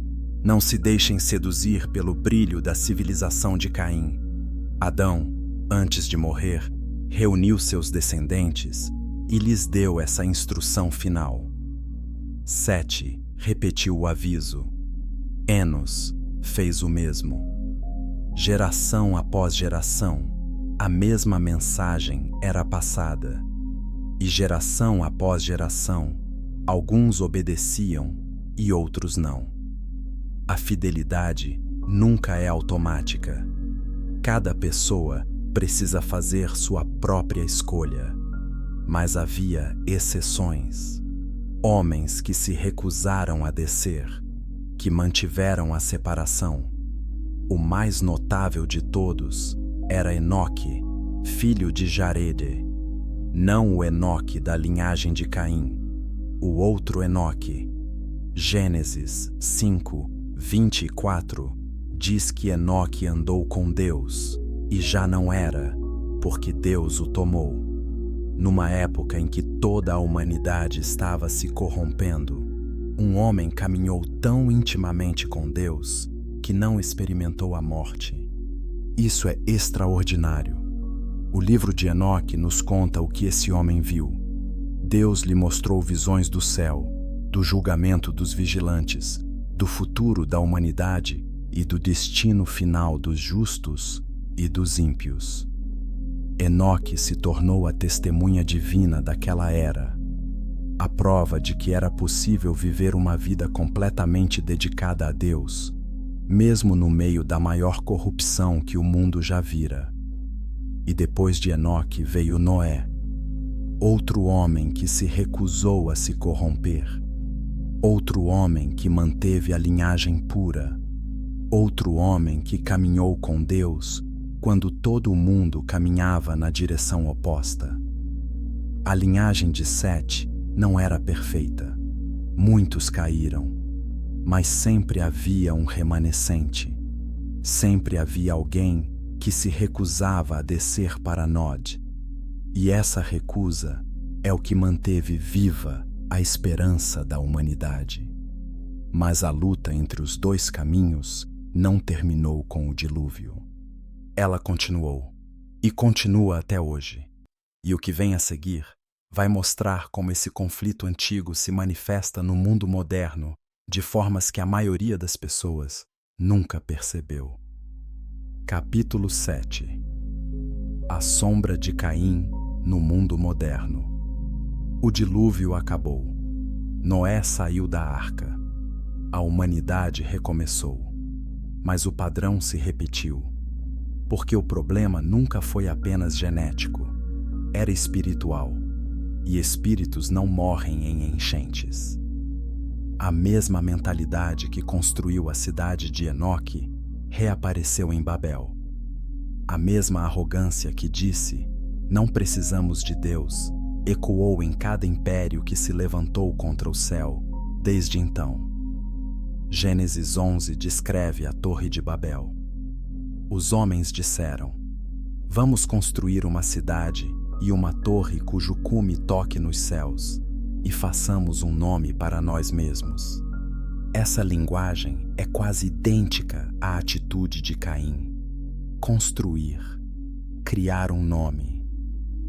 não se deixem seduzir pelo brilho da civilização de Caim. Adão, antes de morrer, reuniu seus descendentes e lhes deu essa instrução final. Sete repetiu o aviso. Enos fez o mesmo. Geração após geração, a mesma mensagem era passada. E geração após geração, alguns obedeciam e outros não. A fidelidade nunca é automática. Cada pessoa precisa fazer sua própria escolha. Mas havia exceções. Homens que se recusaram a descer, que mantiveram a separação. O mais notável de todos era Enoque, filho de Jarede. Não o Enoque da linhagem de Caim, o outro Enoque. Gênesis 5, 24 diz que Enoque andou com Deus e já não era, porque Deus o tomou. Numa época em que toda a humanidade estava se corrompendo, um homem caminhou tão intimamente com Deus que não experimentou a morte. Isso é extraordinário. O livro de Enoque nos conta o que esse homem viu. Deus lhe mostrou visões do céu, do julgamento dos vigilantes, do futuro da humanidade e do destino final dos justos e dos ímpios. Enoque se tornou a testemunha divina daquela era, a prova de que era possível viver uma vida completamente dedicada a Deus, mesmo no meio da maior corrupção que o mundo já vira. E depois de Enoque veio Noé, outro homem que se recusou a se corromper, outro homem que manteve a linhagem pura, outro homem que caminhou com Deus quando todo o mundo caminhava na direção oposta. A linhagem de Sete não era perfeita. Muitos caíram, mas sempre havia um remanescente. Sempre havia alguém que se recusava a descer para Nod. E essa recusa é o que manteve viva a esperança da humanidade. Mas a luta entre os dois caminhos não terminou com o dilúvio. Ela continuou, e continua até hoje. E o que vem a seguir vai mostrar como esse conflito antigo se manifesta no mundo moderno de formas que a maioria das pessoas nunca percebeu. Capítulo 7. A sombra de Caim no mundo moderno. O dilúvio acabou. Noé saiu da arca. A humanidade recomeçou. Mas o padrão se repetiu. Porque o problema nunca foi apenas genético. Era espiritual. E espíritos não morrem em enchentes. A mesma mentalidade que construiu a cidade de Enoque reapareceu em Babel. A mesma arrogância que disse, não precisamos de Deus, ecoou em cada império que se levantou contra o céu, desde então. Gênesis 11 descreve a Torre de Babel. Os homens disseram, vamos construir uma cidade e uma torre cujo cume toque nos céus, e façamos um nome para nós mesmos. Essa linguagem é quase idêntica à atitude de Caim. Construir, criar um nome,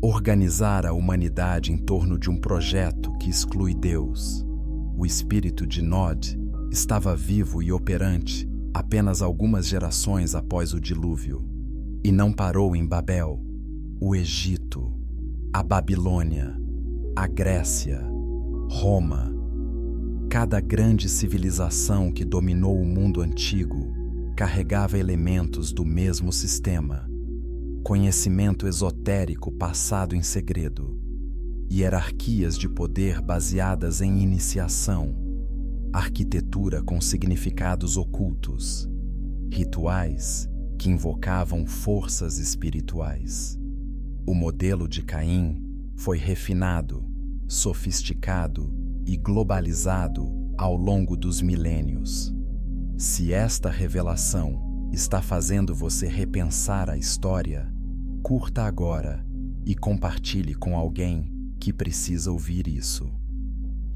organizar a humanidade em torno de um projeto que exclui Deus. O espírito de Nod estava vivo e operante apenas algumas gerações após o dilúvio, e não parou em Babel, o Egito, a Babilônia, a Grécia, Roma. Cada grande civilização que dominou o mundo antigo carregava elementos do mesmo sistema, conhecimento esotérico passado em segredo, hierarquias de poder baseadas em iniciação, arquitetura com significados ocultos, rituais que invocavam forças espirituais. O modelo de Caim foi refinado, sofisticado e globalizado ao longo dos milênios. Se esta revelação está fazendo você repensar a história, curta agora e compartilhe com alguém que precisa ouvir isso.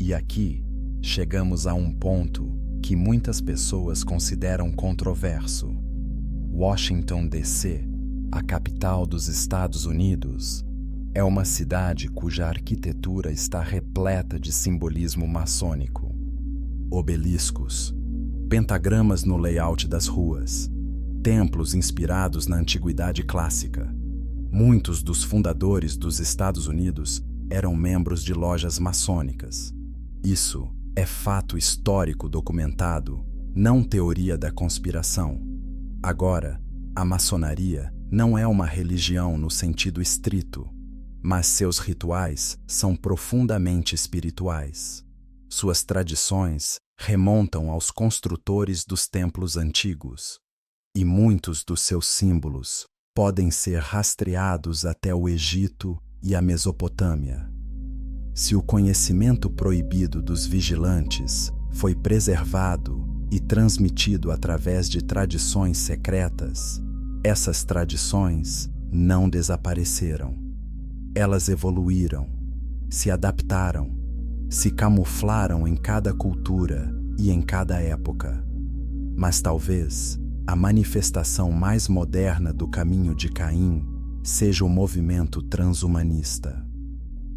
E aqui, chegamos a um ponto que muitas pessoas consideram controverso. Washington, D.C., a capital dos Estados Unidos, é uma cidade cuja arquitetura está repleta de simbolismo maçônico. Obeliscos, pentagramas no layout das ruas, templos inspirados na antiguidade clássica. Muitos dos fundadores dos Estados Unidos eram membros de lojas maçônicas. Isso é fato histórico documentado, não teoria da conspiração. Agora, a maçonaria não é uma religião no sentido estrito, mas seus rituais são profundamente espirituais. Suas tradições remontam aos construtores dos templos antigos, e muitos dos seus símbolos podem ser rastreados até o Egito e a Mesopotâmia. Se o conhecimento proibido dos vigilantes foi preservado e transmitido através de tradições secretas, essas tradições não desapareceram. Elas evoluíram, se adaptaram, se camuflaram em cada cultura e em cada época. Mas talvez a manifestação mais moderna do caminho de Caim seja o movimento transhumanista.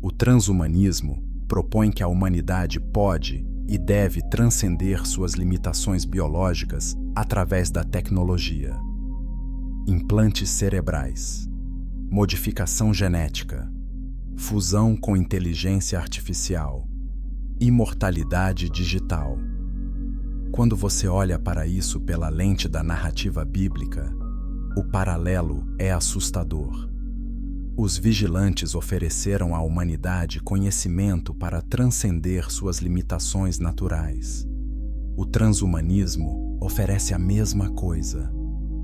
O transhumanismo propõe que a humanidade pode e deve transcender suas limitações biológicas através da tecnologia. Implantes cerebrais, modificação genética, fusão com inteligência artificial, imortalidade digital. Quando você olha para isso pela lente da narrativa bíblica, o paralelo é assustador. Os vigilantes ofereceram à humanidade conhecimento para transcender suas limitações naturais. O transhumanismo oferece a mesma coisa,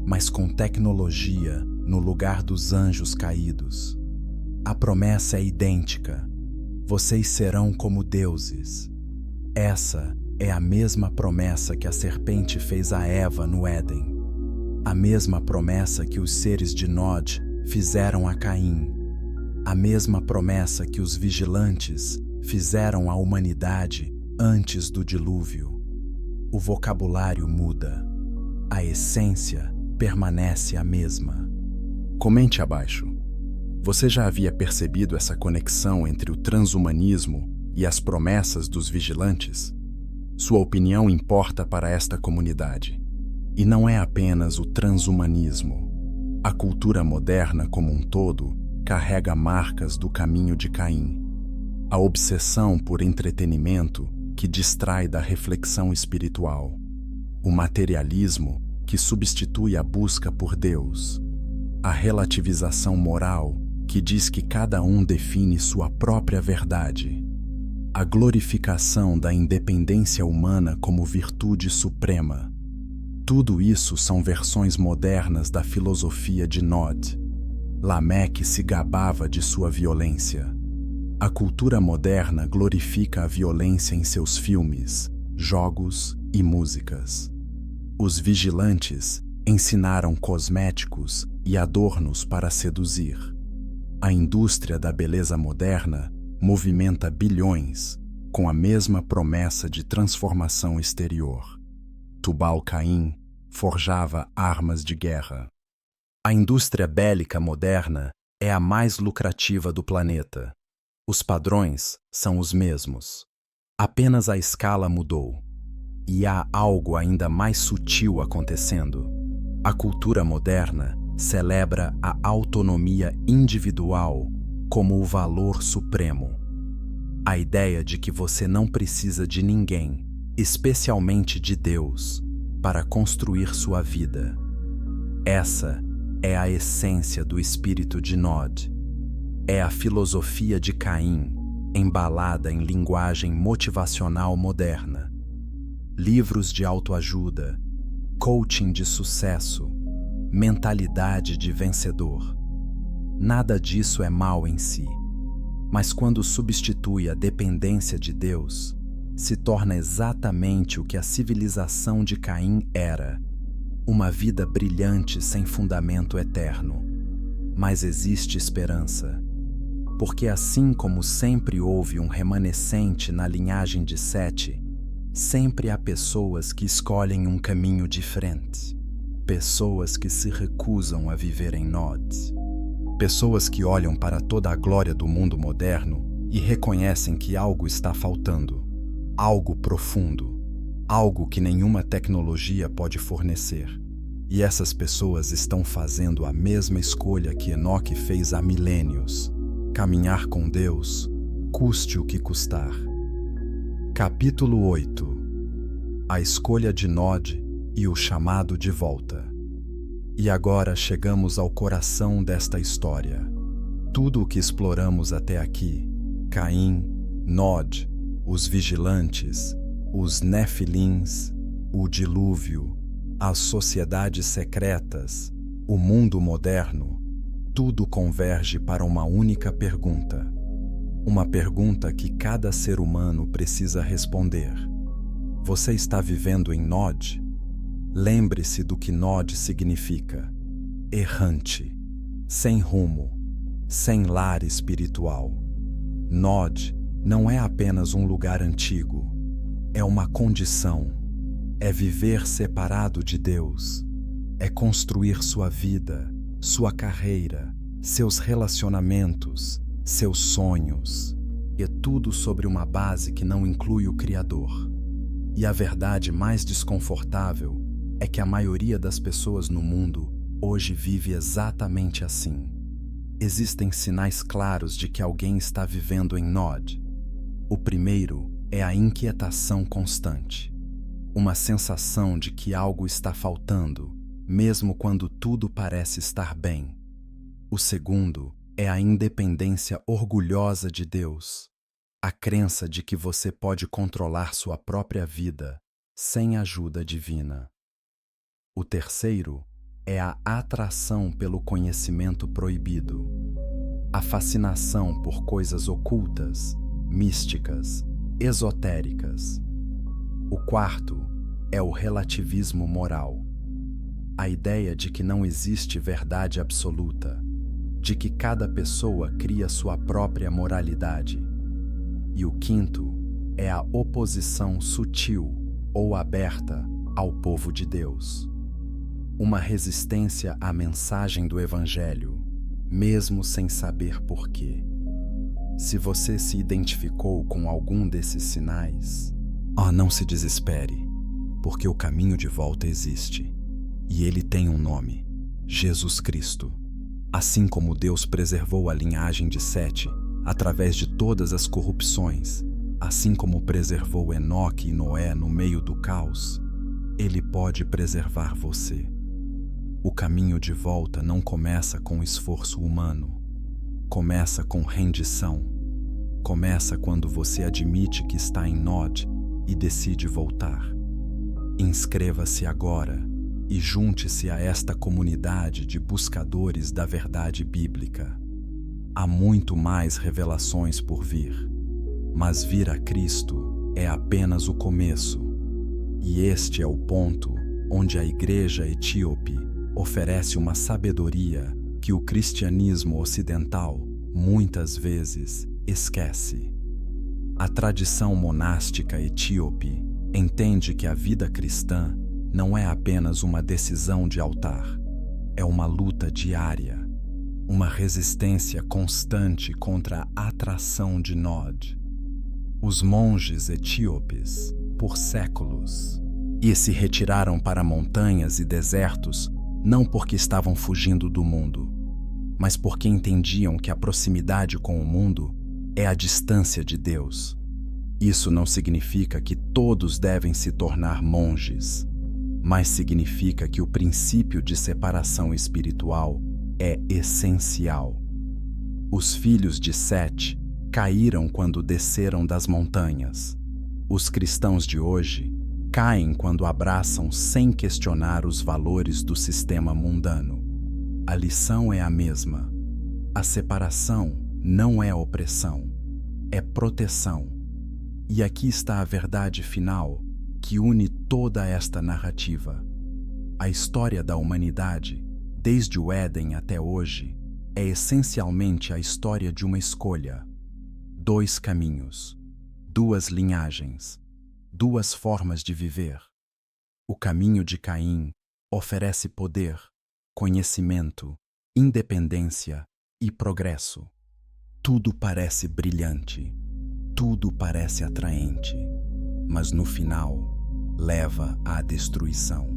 mas com tecnologia no lugar dos anjos caídos. A promessa é idêntica: vocês serão como deuses. Essa é a mesma promessa que a serpente fez a Eva no Éden. A mesma promessa que os seres de Nod fizeram a Caim. A mesma promessa que os vigilantes fizeram à humanidade antes do dilúvio. O vocabulário muda. A essência permanece a mesma. Comente abaixo. Você já havia percebido essa conexão entre o transhumanismo e as promessas dos vigilantes? Sua opinião importa para esta comunidade. E não é apenas o transhumanismo. A cultura moderna como um todo carrega marcas do caminho de Caim. A obsessão por entretenimento que distrai da reflexão espiritual. O materialismo que substitui a busca por Deus. A relativização moral que diz que cada um define sua própria verdade. A glorificação da independência humana como virtude suprema. Tudo isso são versões modernas da filosofia de Nod. Lameque se gabava de sua violência. A cultura moderna glorifica a violência em seus filmes, jogos e músicas. Os vigilantes ensinaram cosméticos e adornos para seduzir. A indústria da beleza moderna movimenta bilhões com a mesma promessa de transformação exterior. Tubal-Caim forjava armas de guerra. A indústria bélica moderna é a mais lucrativa do planeta. Os padrões são os mesmos. Apenas a escala mudou. E há algo ainda mais sutil acontecendo. A cultura moderna celebra a autonomia individual como o valor supremo. A ideia de que você não precisa de ninguém, especialmente de Deus, para construir sua vida. Essa é a essência do espírito de Nod. É a filosofia de Caim, embalada em linguagem motivacional moderna. Livros de autoajuda, coaching de sucesso, mentalidade de vencedor. Nada disso é mal em si, mas quando substitui a dependência de Deus, se torna exatamente o que a civilização de Caim era: uma vida brilhante sem fundamento eterno. Mas existe esperança, porque assim como sempre houve um remanescente na linhagem de Sete, sempre há pessoas que escolhem um caminho diferente. Pessoas que se recusam a viver em Nod. Pessoas que olham para toda a glória do mundo moderno e reconhecem que algo está faltando. Algo profundo. Algo que nenhuma tecnologia pode fornecer. E essas pessoas estão fazendo a mesma escolha que Enoque fez há milênios. Caminhar com Deus, custe o que custar. Capítulo 8. A escolha de Nod e o chamado de volta. E agora chegamos ao coração desta história. Tudo o que exploramos até aqui, Caim, Nod, os vigilantes, os Nefilins, o dilúvio, as sociedades secretas, o mundo moderno, tudo converge para uma única pergunta. Uma pergunta que cada ser humano precisa responder. Você está vivendo em Nod? Lembre-se do que Nod significa: errante, sem rumo, sem lar espiritual. Nod não é apenas um lugar antigo, é uma condição, é viver separado de Deus, é construir sua vida, sua carreira, seus relacionamentos, seus sonhos, e tudo sobre uma base que não inclui o Criador. E a verdade mais desconfortável é que a maioria das pessoas no mundo hoje vive exatamente assim. Existem sinais claros de que alguém está vivendo em Nod. O primeiro é a inquietação constante, uma sensação de que algo está faltando, mesmo quando tudo parece estar bem. O segundo é a independência orgulhosa de Deus, a crença de que você pode controlar sua própria vida sem ajuda divina. O terceiro é a atração pelo conhecimento proibido, a fascinação por coisas ocultas, místicas, esotéricas. O quarto é o relativismo moral, a ideia de que não existe verdade absoluta, de que cada pessoa cria sua própria moralidade. E o quinto é a oposição sutil ou aberta ao povo de Deus. Uma resistência à mensagem do Evangelho, mesmo sem saber por quê. Se você se identificou com algum desses sinais, não se desespere, porque o caminho de volta existe. E ele tem um nome: Jesus Cristo. Assim como Deus preservou a linhagem de Sete através de todas as corrupções, assim como preservou Enoque e Noé no meio do caos, ele pode preservar você. O caminho de volta não começa com esforço humano. Começa com rendição. Começa quando você admite que está em Nod e decide voltar. Inscreva-se agora e junte-se a esta comunidade de buscadores da verdade bíblica. Há muito mais revelações por vir, mas vir a Cristo é apenas o começo. E este é o ponto onde a Igreja Etíope oferece uma sabedoria que o cristianismo ocidental muitas vezes esquece. A tradição monástica etíope entende que a vida cristã não é apenas uma decisão de altar, é uma luta diária, uma resistência constante contra a atração de Nod. Os monges etíopes, por séculos, se retiraram para montanhas e desertos não porque estavam fugindo do mundo, mas porque entendiam que a proximidade com o mundo é a distância de Deus. Isso não significa que todos devem se tornar monges, mas significa que o princípio de separação espiritual é essencial. Os filhos de Sete caíram quando desceram das montanhas. Os cristãos de hoje caem quando abraçam sem questionar os valores do sistema mundano. A lição é a mesma. A separação não é opressão, é proteção. E aqui está a verdade final que une toda esta narrativa. A história da humanidade, desde o Éden até hoje, é essencialmente a história de uma escolha. 2 caminhos, 2 linhagens, 2 formas de viver. O caminho de Caim oferece poder, conhecimento, independência e progresso. Tudo parece brilhante, tudo parece atraente, mas no final leva à destruição.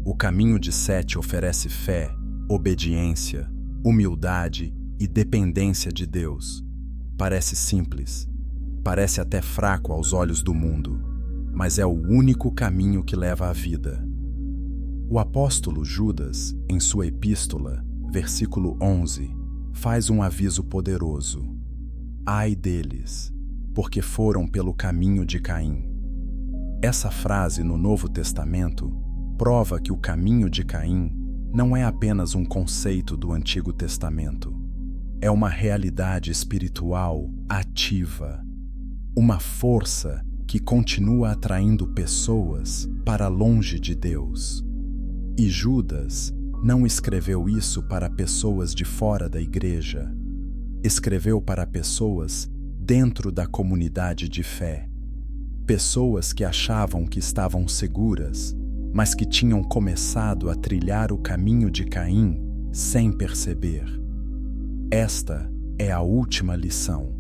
O caminho de Sete oferece fé, obediência, humildade e dependência de Deus. Parece simples, parece até fraco aos olhos do mundo, mas é o único caminho que leva à vida. O apóstolo Judas, em sua epístola, versículo 11, faz um aviso poderoso. Ai deles, porque foram pelo caminho de Caim. Essa frase no Novo Testamento prova que o caminho de Caim não é apenas um conceito do Antigo Testamento. É uma realidade espiritual ativa, uma força que continua atraindo pessoas para longe de Deus. E Judas não escreveu isso para pessoas de fora da igreja. Escreveu para pessoas dentro da comunidade de fé. Pessoas que achavam que estavam seguras, mas que tinham começado a trilhar o caminho de Caim sem perceber. Esta é a última lição.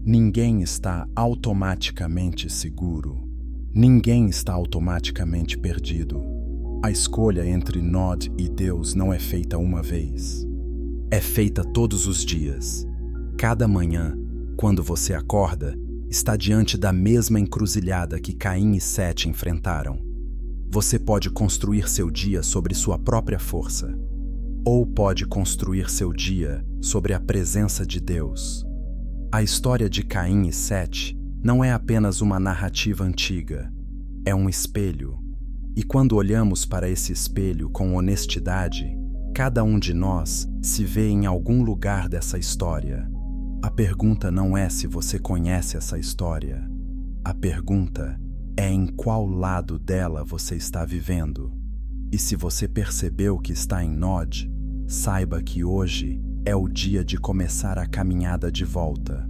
Ninguém está automaticamente seguro. Ninguém está automaticamente perdido. A escolha entre Nod e Deus não é feita uma vez. É feita todos os dias. Cada manhã, quando você acorda, está diante da mesma encruzilhada que Caim e Sete enfrentaram. Você pode construir seu dia sobre sua própria força, ou pode construir seu dia sobre a presença de Deus. A história de Caim e Sete não é apenas uma narrativa antiga, é um espelho. E quando olhamos para esse espelho com honestidade, cada um de nós se vê em algum lugar dessa história. A pergunta não é se você conhece essa história. A pergunta é em qual lado dela você está vivendo. E se você percebeu que está em Nod, saiba que hoje é o dia de começar a caminhada de volta.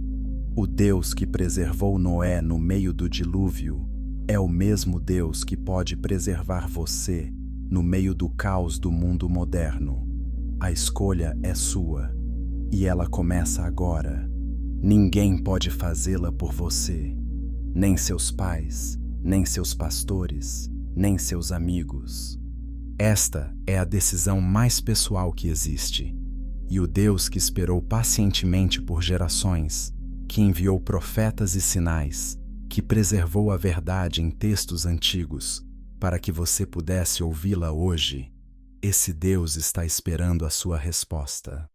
O Deus que preservou Noé no meio do dilúvio é o mesmo Deus que pode preservar você no meio do caos do mundo moderno. A escolha é sua, e ela começa agora. Ninguém pode fazê-la por você, nem seus pais, nem seus pastores, nem seus amigos. Esta é a decisão mais pessoal que existe, e o Deus que esperou pacientemente por gerações, que enviou profetas e sinais, que preservou a verdade em textos antigos, para que você pudesse ouvi-la hoje, esse Deus está esperando a sua resposta.